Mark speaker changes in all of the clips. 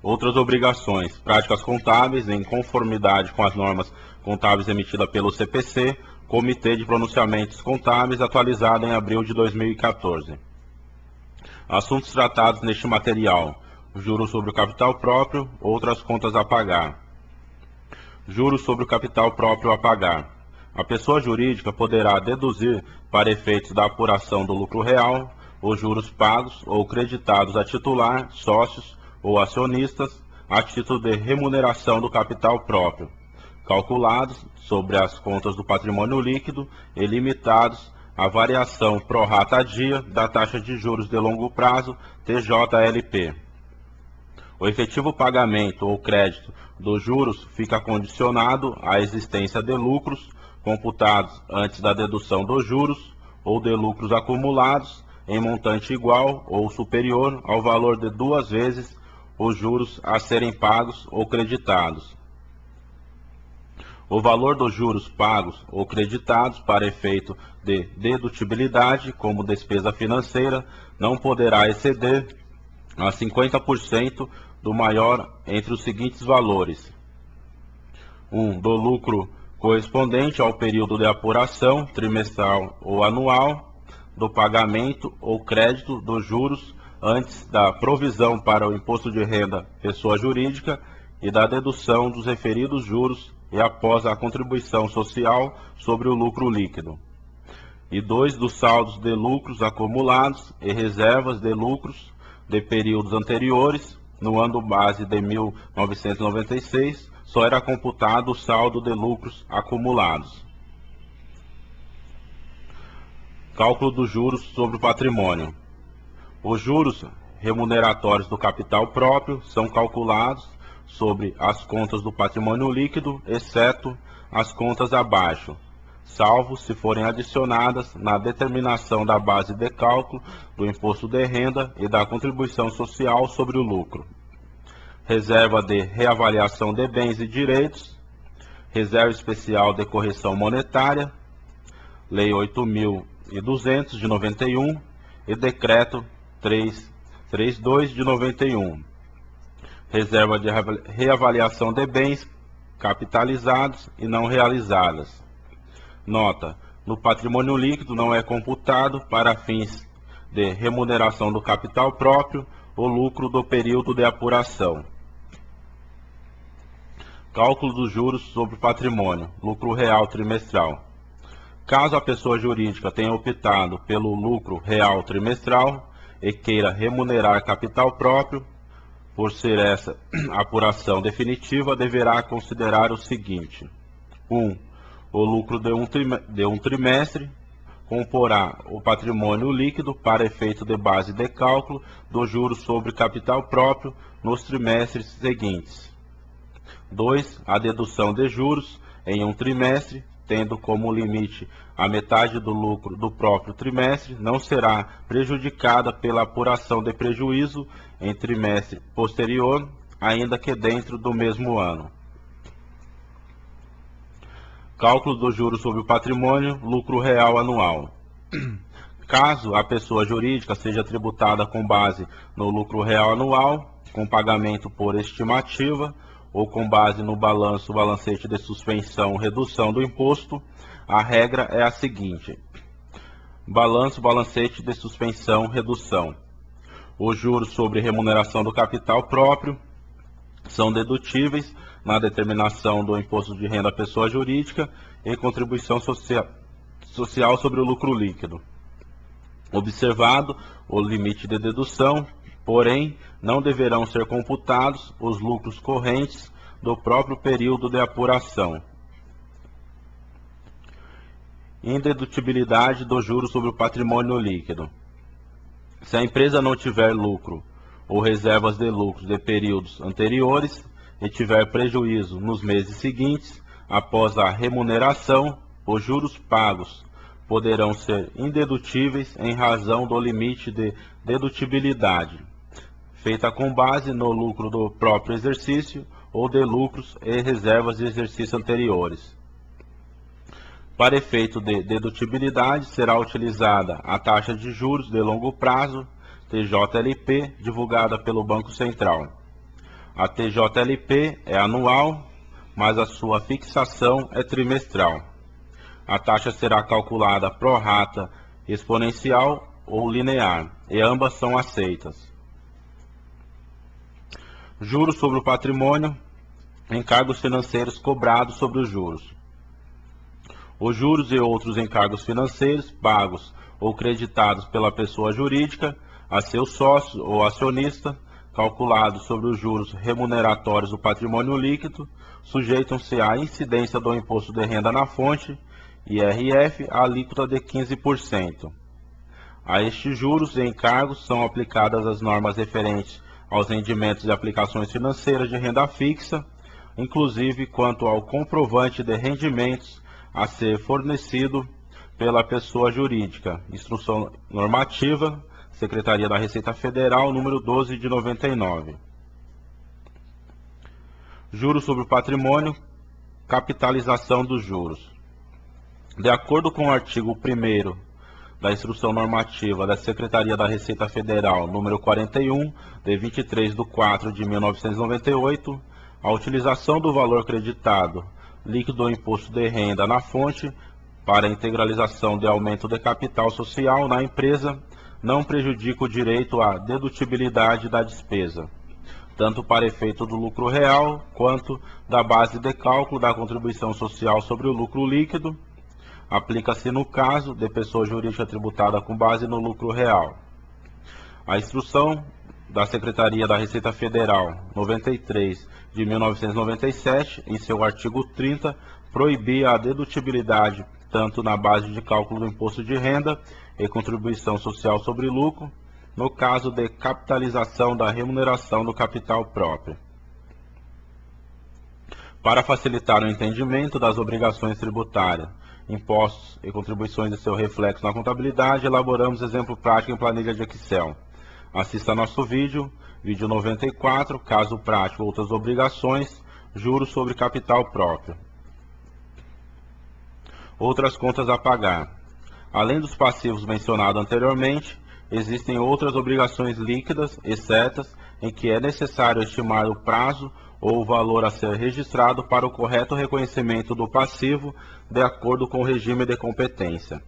Speaker 1: Outras obrigações, práticas contábeis em conformidade com as normas contábeis emitidas pelo CPC, Comitê de Pronunciamentos Contábeis, atualizado em abril de 2014. Assuntos tratados neste material: juros sobre o capital próprio, outras contas a pagar. Juros sobre o capital próprio a pagar. A pessoa jurídica poderá deduzir, para efeitos da apuração do lucro real, os juros pagos ou creditados a titular, sócios ou acionistas, a título de remuneração do capital próprio, calculados sobre as contas do patrimônio líquido e limitados à variação pro rata dia da taxa de juros de longo prazo, TJLP. O efetivo pagamento ou crédito dos juros fica condicionado à existência de lucros computados antes da dedução dos juros ou de lucros acumulados em montante igual ou superior ao valor de 2 vezes os juros a serem pagos ou creditados. O valor dos juros pagos ou creditados para efeito de dedutibilidade como despesa financeira não poderá exceder a 50% do maior entre os seguintes valores: 1. Do lucro correspondente ao período de apuração, trimestral ou anual, do pagamento ou crédito dos juros antes da provisão para o imposto de renda pessoa jurídica e da dedução dos referidos juros e após a contribuição social sobre o lucro líquido. E 2. Dos saldos de lucros acumulados e reservas de lucros de períodos anteriores. No ano base de 1996, só era computado o saldo de lucros acumulados. Cálculo dos juros sobre o patrimônio. Os juros remuneratórios do capital próprio são calculados sobre as contas do patrimônio líquido, exceto as contas abaixo, salvo se forem adicionadas na determinação da base de cálculo do imposto de renda e da contribuição social sobre o lucro. Reserva de reavaliação de bens e direitos, reserva especial de correção monetária, Lei 8.200 de 91 e Decreto 332 de 91. Reserva de reavaliação de bens capitalizados e não realizadas. Nota: no patrimônio líquido não é computado, para fins de remuneração do capital próprio, o lucro do período de apuração. Cálculo dos juros sobre o patrimônio, lucro real trimestral. Caso a pessoa jurídica tenha optado pelo lucro real trimestral e queira remunerar capital próprio, por ser essa a apuração definitiva, deverá considerar o seguinte: 1. O lucro de um trimestre comporá o patrimônio líquido para efeito de base de cálculo dos juros sobre capital próprio nos trimestres seguintes. 2. A dedução de juros em um trimestre, tendo como limite a metade do lucro do próprio trimestre, não será prejudicada pela apuração de prejuízo em trimestre posterior, ainda que dentro do mesmo ano. Cálculo dos juros sobre o patrimônio, lucro real anual. Caso a pessoa jurídica seja tributada com base no lucro real anual, com pagamento por estimativa, ou com base no balancete de suspensão, redução do imposto, a regra é a seguinte: balancete de suspensão, redução. Os juros sobre remuneração do capital próprio são dedutíveis na determinação do imposto de renda à pessoa jurídica e contribuição social sobre o lucro líquido, observado o limite de dedução. Porém, não deverão ser computados os lucros correntes do próprio período de apuração. Indedutibilidade dos juros sobre o patrimônio líquido. Se a empresa não tiver lucro ou reservas de lucros de períodos anteriores e tiver prejuízo nos meses seguintes, após a remuneração, os juros pagos poderão ser indedutíveis em razão do limite de dedutibilidade, feita com base no lucro do próprio exercício ou de lucros e reservas de exercício anteriores. Para efeito de dedutibilidade, será utilizada a taxa de juros de longo prazo, TJLP, divulgada pelo Banco Central. A TJLP é anual, mas a sua fixação é trimestral. A taxa será calculada pro rata exponencial ou linear, e ambas são aceitas. Juros sobre o patrimônio, encargos financeiros cobrados sobre os juros. Os juros e outros encargos financeiros pagos ou creditados pela pessoa jurídica a seu sócio ou acionista, calculados sobre os juros remuneratórios do patrimônio líquido, sujeitam-se à incidência do imposto de renda na fonte, IRF, a alíquota de 15%. A estes juros e encargos são aplicadas as normas referentes aos rendimentos e aplicações financeiras de renda fixa, inclusive quanto ao comprovante de rendimentos a ser fornecido pela pessoa jurídica. Instrução normativa, Secretaria da Receita Federal, número 12 de 99. Juros sobre o patrimônio, capitalização dos juros. De acordo com o artigo 1º da Instrução Normativa da Secretaria da Receita Federal, número 41, de 23 de 4 de 1998, a utilização do valor creditado líquido do imposto de renda na fonte para a integralização de aumento de capital social na empresa não prejudica o direito à dedutibilidade da despesa, tanto para efeito do lucro real quanto da base de cálculo da contribuição social sobre o lucro líquido. Aplica-se no caso de pessoa jurídica tributada com base no lucro real. A instrução da Secretaria da Receita Federal 93 de 1997, em seu artigo 30, proibia a dedutibilidade tanto na base de cálculo do imposto de renda e contribuição social sobre lucro, no caso de capitalização da remuneração do capital próprio. Para facilitar o entendimento das obrigações tributárias, impostos e contribuições e seu reflexo na contabilidade, elaboramos exemplo prático em planilha de Excel. Assista nosso vídeo 94, caso prático, outras obrigações, juros sobre capital próprio. Outras contas a pagar. Além dos passivos mencionados anteriormente, existem outras obrigações líquidas e certas em que é necessário estimar o prazo ou o valor a ser registrado para o correto reconhecimento do passivo de acordo com o regime de competência.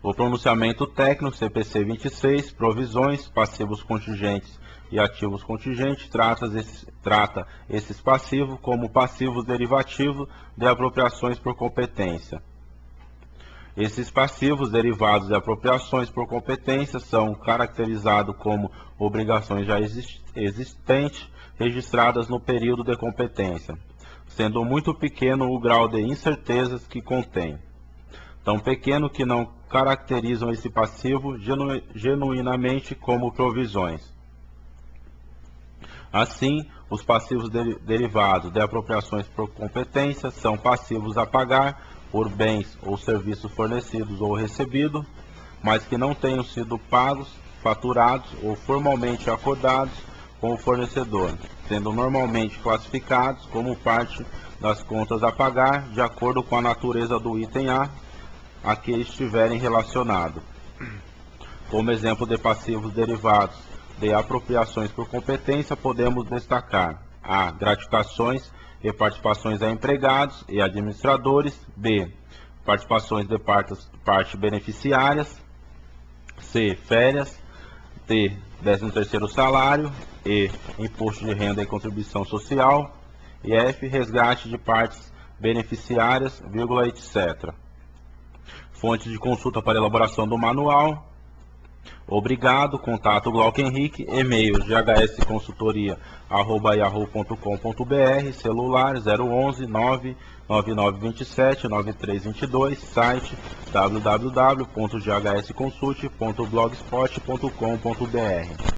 Speaker 1: O pronunciamento técnico CPC 26, provisões, passivos contingentes e ativos contingentes, trata esses passivos como passivos derivativos de apropriações por competência. Esses passivos derivados de apropriações por competência são caracterizados como obrigações já existentes registradas no período de competência, sendo muito pequeno o grau de incertezas que contém, tão pequeno que não caracterizam esse passivo genuinamente como provisões. Assim, os passivos derivados de apropriações por competência são passivos a pagar por bens ou serviços fornecidos ou recebidos, mas que não tenham sido pagos, faturados ou formalmente acordados com o fornecedor, sendo normalmente classificados como parte das contas a pagar, de acordo com a natureza do item a que estiverem relacionados. Como exemplo de passivos derivados de apropriações por competência, podemos destacar a. Gratificações e participações a empregados e administradores. B. Participações de parte beneficiárias. C. Férias. D. 13º salário. E. Imposto de renda e contribuição social. E F. Resgate de partes beneficiárias, etc. Fontes de consulta para elaboração do manual. Obrigado, contato Glauco Henrique, e-mail ghsconsultoria@yahoo.com.br, celular 011 99927 9322, site www.ghsconsult.blogspot.com.br.